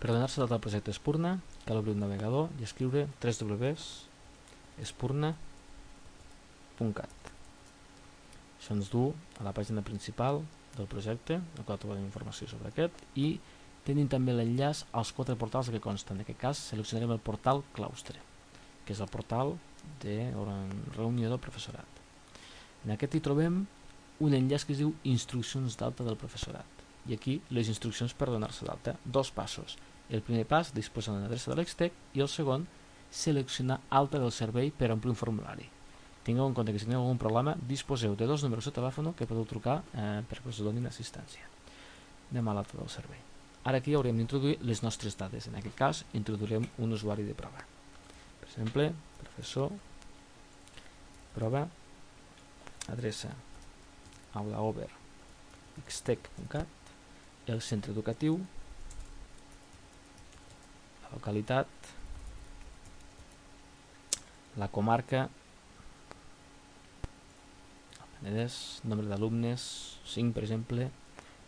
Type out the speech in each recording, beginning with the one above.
Per donar-se d'alta al projecte Espurna, cal obrir un navegador i escriure www.espurna.cat. Això ens du a la pàgina principal del projecte, en la qual trobarem informació sobre aquest, i tenim també l'enllaç als 4 portals que consten. En aquest cas seleccionarem el portal Claustre, que és el portal de reunió del professorat. En aquest hi trobem un enllaç que es diu Instruccions d'alta del professorat, i aquí les instruccions per donar-se d'alta. 2 passos. El primer pas, disposar d'una adreça de l'Extec, i el segon, seleccionar alta del servei per omplir un formulari. Tingueu en compte que si teniu algun problema, disposeu de 2 números de telèfon que podeu trucar perquè us donin assistència. Anem a l'alta del servei. Ara aquí haurem d'introduir les nostres dades. En aquest cas, introduirem un usuari de prova. Per exemple, professor, prova, adreça, aula over, xtec.cat, el centre educatiu, la localitat, la comarca, el Penedès, nombre d'alumnes, 5 per exemple,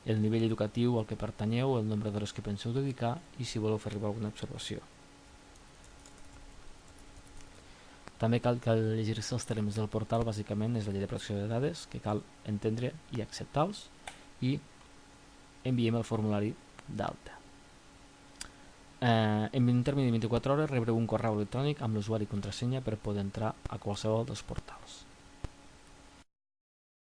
el nivell educatiu al que pertanyeu, el nombre d'hores que penseu dedicar i si voleu fer arribar alguna observació. També cal llegir-se els termes del portal, bàsicament és la llei de protecció de dades, que cal entendre i acceptar-los, i enviem el formulari d'alta. En un termini de 24 hores rebreu un correu electrònic amb l'usuari i contrasenya per poder entrar a qualsevol dels portals.